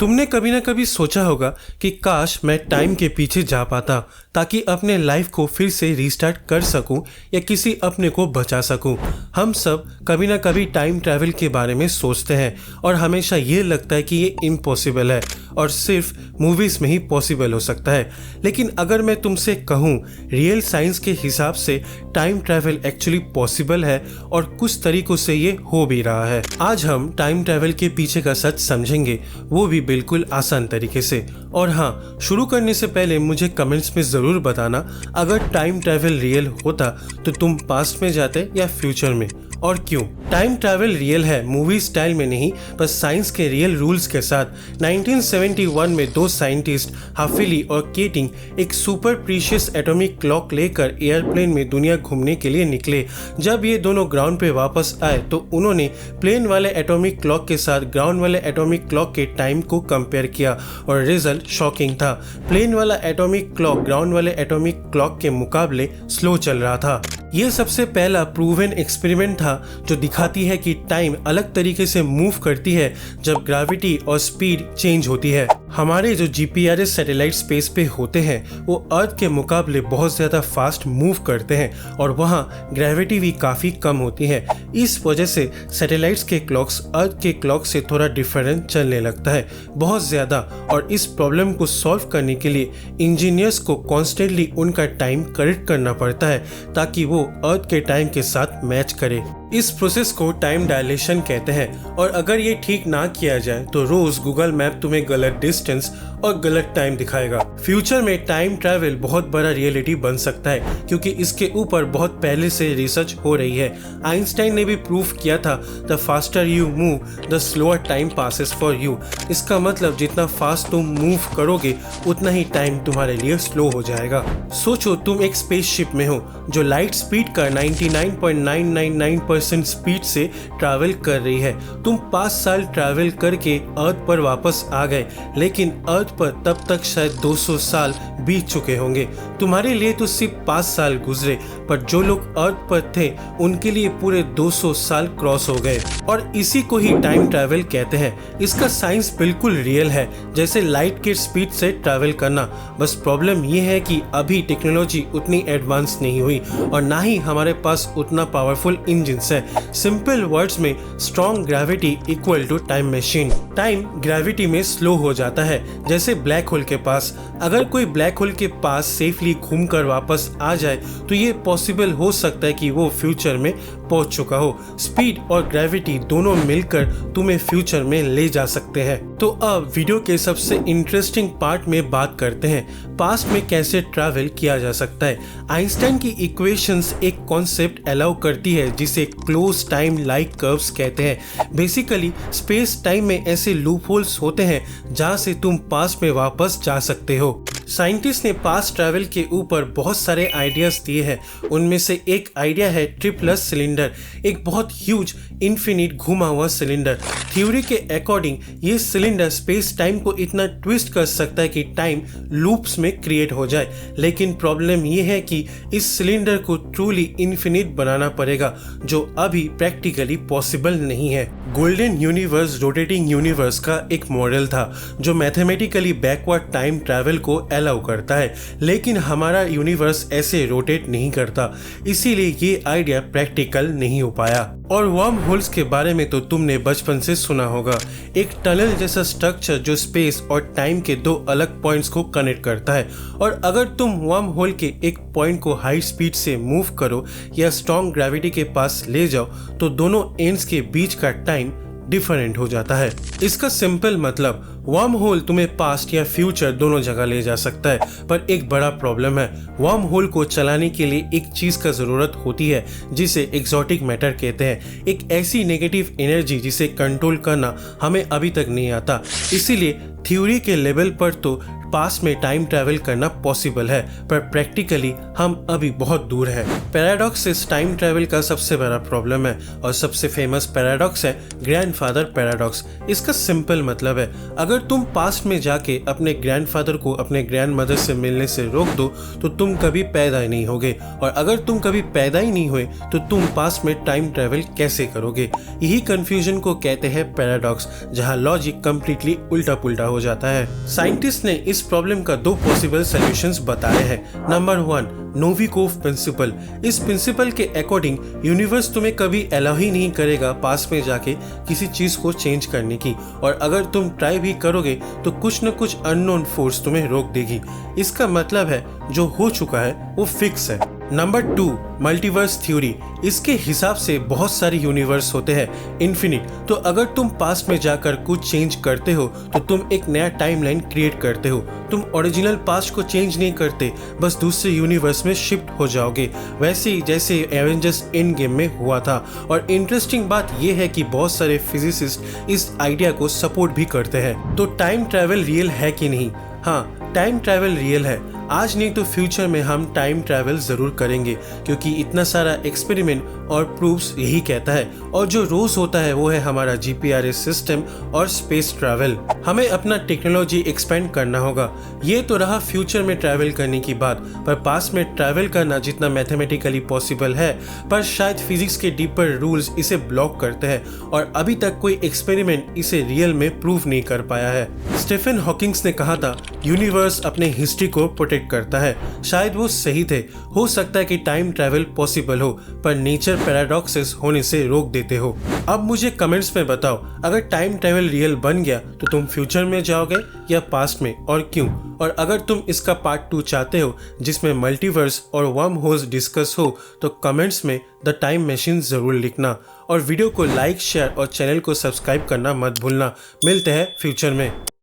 तुमने कभी ना कभी सोचा होगा कि काश मैं टाइम के पीछे जा पाता ताकि अपने लाइफ को फिर से रीस्टार्ट कर सकूं या किसी अपने को बचा सकूं। हम सब कभी ना कभी टाइम ट्रैवल के बारे में सोचते हैं और हमेशा ये लगता है कि ये इम्पॉसिबल है और सिर्फ मूवीज़ में ही पॉसिबल हो सकता है। लेकिन अगर मैं तुमसे कहूँ रियल साइंस के हिसाब से टाइम ट्रैवल एक्चुअली पॉसिबल है और कुछ तरीकों से ये हो भी रहा है। आज हम टाइम ट्रैवल के पीछे का सच समझेंगे, वो भी बिल्कुल आसान तरीके से। और हाँ, शुरू करने से पहले मुझे कमेंट्स में ज़रूर बताना अगर टाइम ट्रैवल रियल होता तो तुम पास्ट में जाते या फ्यूचर में, और क्यों। टाइम ट्रैवल रियल है, मूवी स्टाइल में नहीं, बस साइंस के रियल रूल्स के साथ। 1971 में दो साइंटिस्ट हाफिली और केटिंग एक सुपर प्रीशियस एटॉमिक क्लॉक लेकर एयरप्लेन में दुनिया घूमने के लिए निकले। जब ये दोनों ग्राउंड पे वापस आए तो उन्होंने प्लेन वाले एटॉमिक क्लॉक के साथ ग्राउंड वाले एटॉमिक क्लॉक के टाइम को कंपेयर किया और रिजल्ट शॉकिंग था। प्लेन वाला एटॉमिक क्लॉक ग्राउंड वाले एटॉमिक क्लॉक के मुकाबले स्लो चल रहा था। ये सबसे पहला प्रूवन एक्सपेरिमेंट था जो दिखाती है कि टाइम अलग तरीके से मूव करती है जब ग्रेविटी और स्पीड चेंज होती है। हमारे जो जीपीआरएस सैटेलाइट स्पेस पे होते हैं वो अर्थ के मुकाबले बहुत ज़्यादा फास्ट मूव करते हैं और वहाँ ग्रेविटी भी काफ़ी कम होती है। इस वजह से सैटेलाइट्स के क्लॉक्स अर्थ के क्लॉक से थोड़ा डिफरेंट चलने लगता है, बहुत ज़्यादा। और इस प्रॉब्लम को सॉल्व करने के लिए इंजीनियर्स को कॉन्स्टेंटली उनका टाइम करेक्ट करना पड़ता है ताकि वो अर्थ के टाइम के साथ मैच करे। इस प्रोसेस को टाइम डायलेशन कहते हैं और अगर ये ठीक ना किया जाए तो रोज गूगल मैप तुम्हें गलत डिस्टेंस और गलत टाइम दिखाएगा। फ्यूचर में टाइम ट्रैवल बहुत बड़ा रियलिटी बन सकता है क्योंकि इसके ऊपर बहुत पहले से रिसर्च हो रही है। आइंस्टाइन ने भी प्रूफ किया था, the faster you move the slower time passes for you. इसका मतलब जितना फास्ट तुम मूव करोगे उतना ही टाइम तुम्हारे लिए स्लो हो जाएगा। सोचो तुम एक स्पेसशिप में हो जो लाइट स्पीड का 99.999% स्पीड से ट्रैवल कर रही है। तुम 5 साल ट्रैवल करके अर्थ पर वापस आ गए, लेकिन अर्थ पर तब तक शायद 200 साल बीत चुके होंगे। तुम्हारे लिए तो सिर्फ 5 साल गुजरे, पर जो लोग अर्थ पर थे उनके लिए पूरे 200 साल क्रॉस हो गए। और इसी को ही टाइम ट्रैवल कहते हैं। इसका साइंस बिल्कुल रियल है, जैसे लाइट के स्पीड से ट्रैवल करना। बस प्रॉब्लम ये है कि अभी टेक्नोलॉजी उतनी एडवांस नहीं हुई और ना ही हमारे पास उतना पावरफुल इंजन है। सिंपल वर्ड्स में strong gravity equal to time machine. Time gravity में स्लो हो जाता है, जैसे ब्लैक होल के पास। अगर कोई ब्लैक होल के पास सेफली घूमकर वापस आ जाए तो ये पॉसिबल हो सकता है कि वो फ्यूचर में पहुंच चुका हो। स्पीड और ग्रेविटी दोनों मिलकर तुम्हें फ्यूचर में ले जा सकते हैं। तो अब वीडियो के सबसे इंटरेस्टिंग पार्ट में बात करते हैं, पास्ट में कैसे ट्रैवल किया जा सकता है। आइंस्टाइन की इक्वेशंस एक कॉन्सेप्ट अलाउ करती है जिसे क्लोज टाइम लाइक कर्व्स कहते हैं। बेसिकली स्पेस टाइम में ऐसे लूप होल्स होते हैं जहां से तुम पास्ट में वापस जा सकते हो। साइंटिस्ट ने पास्ट ट्रैवल के ऊपर बहुत सारे आइडियाज दिए हैं। उनमें से एक आइडिया है ट्रिपलस सिलेंडर, एक बहुत ह्यूज इन्फिनिट घुमा हुआ सिलेंडर। थ्योरी के अकॉर्डिंग ये सिलेंडर स्पेस टाइम को इतना ट्विस्ट कर सकता है कि टाइम लूप्स में क्रिएट हो जाए। लेकिन प्रॉब्लम ये है कि इस सिलेंडर को ट्रूली इन्फिनिट बनाना पड़ेगा, जो अभी प्रैक्टिकली पॉसिबल नहीं है। गोल्डन यूनिवर्स रोटेटिंग यूनिवर्स का एक मॉडल था जो मैथमेटिकली बैकवर्ड टाइम ट्रैवल को अलाउ करता है, लेकिन हमारा यूनिवर्स ऐसे रोटेट नहीं करता, इसीलिए ये आइडिया प्रैक्टिकल नहीं हो पाया। और वर्म होल्स के बारे में तो तुमने बचपन से सुना होगा, एक टनल जैसा स्ट्रक्चर जो स्पेस और टाइम के दो अलग पॉइंट्स को कनेक्ट करता है। और अगर तुम वर्म होल के एक पॉइंट को हाई स्पीड से मूव करो या स्ट्रॉन्ग ग्रेविटी के पास ले जाओ तो दोनों एंड्स के बीच का टाइम डिफरेंट हो जाता है। इसका सिंपल मतलब वर्म होल तुम्हें पास्ट या फ्यूचर दोनों जगह ले जा सकता है, पर एक बड़ा प्रॉब्लम है। वर्म होल को चलाने के लिए एक चीज का जरूरत होती है जिसे एक्सोटिक मैटर कहते हैं, एक ऐसी नेगेटिव एनर्जी जिसे कंट्रोल करना हमें अभी तक नहीं आता। इसीलिए थ्योरी के लेवल पर तो पास्ट में टाइम ट्रैवल करना पॉसिबल है, पर प्रैक्टिकली हम अभी बहुत दूर है। पैराडॉक्स टाइम ट्रैवल का सबसे बड़ा प्रॉब्लम है और सबसे फेमस पैराडॉक्स है ग्रैंडफादर पैराडॉक्स। इसका सिंपल मतलब है, अगर तुम पास्ट में जाके अपने ग्रैंडफादर को अपने ग्रैंडमदर से मिलने से रोक दो तो तुम कभी पैदा ही नहीं होगे, और अगर तुम कभी पैदा ही नहीं हुए तो तुम पास्ट में टाइम ट्रैवल कैसे करोगे। यही कंफ्यूजन को कहते हैं पैराडॉक्स, जहां लॉजिक कंप्लीटली उल्टा पुल्टा हो जाता है। साइंटिस्ट ने इस प्रॉब्लम का दो पॉसिबल सॉल्यूशंस बताए हैं। Number 1, Novikov principle. इस प्रिंसिपल के अकॉर्डिंग यूनिवर्स तुम्हें कभी अलाउ ही नहीं करेगा पास्ट में जाके किसी चीज को चेंज करने की, और अगर तुम ट्राई भी करोगे तो कुछ न कुछ अननोन फोर्स तुम्हें रोक देगी। इसका मतलब है जो हो चुका है वो फिक्स है। Number 2, multiverse theory. इसके हिसाब से बहुत सारे यूनिवर्स होते हैं, इन्फिनिट। तो अगर तुम पास्ट में जाकर कुछ चेंज करते हो तो तुम एक नया टाइमलाइन क्रिएट करते हो। तुम ओरिजिनल पास्ट को चेंज नहीं करते, बस दूसरे यूनिवर्स में शिफ्ट हो जाओगे, वैसे ही जैसे एवेंजर्स एंड गेम में हुआ था। और इंटरेस्टिंग बात यह है कि बहुत सारे फिजिसिस्ट इस आइडिया को सपोर्ट भी करते हैं। तो टाइम ट्रैवल रियल है कि नहीं? हाँ, टाइम ट्रैवल रियल है। आज नहीं तो फ्यूचर में हम टाइम ट्रैवल जरूर करेंगे, क्योंकि इतना सारा एक्सपेरिमेंट और प्रूफ्स यही कहता है। और जो रोज होता है वो है हमारा जीपीआरएस सिस्टम और स्पेस ट्रैवल। हमें अपना टेक्नोलॉजी एक्सपेंड करना होगा। ये तो रहा फ्यूचर में ट्रैवल करने की बात, पर पास्ट में ट्रैवल करना जितना मैथमेटिकली पॉसिबल है, पर शायद फिजिक्स के डीपर रूल्स इसे ब्लॉक करते हैं, और अभी तक कोई एक्सपेरिमेंट इसे रियल में प्रूव नहीं कर पाया है। स्टीफन हॉकिंग्स ने कहा था यूनिवर्स अपने हिस्ट्री को प्रोटेक्ट करता है। शायद वो सही थे। हो सकता है कि टाइम ट्रैवल पॉसिबल हो, पर नेचर पैराडॉक्सेस होने से रोक देते हो। अब मुझे कमेंट्स में बताओ, अगर टाइम ट्रैवल रियल बन गया तो तुम फ्यूचर में जाओगे या पास्ट में, और क्यों? और अगर तुम इसका पार्ट 2 चाहते हो जिसमें मल्टीवर्स और वर्म होल्स डिस्कस हो तो कमेंट्स में द टाइम मशीन जरूर लिखना, और वीडियो को लाइक, शेयर और चैनल को सब्सक्राइब करना मत भूलना। मिलते हैं फ्यूचर में।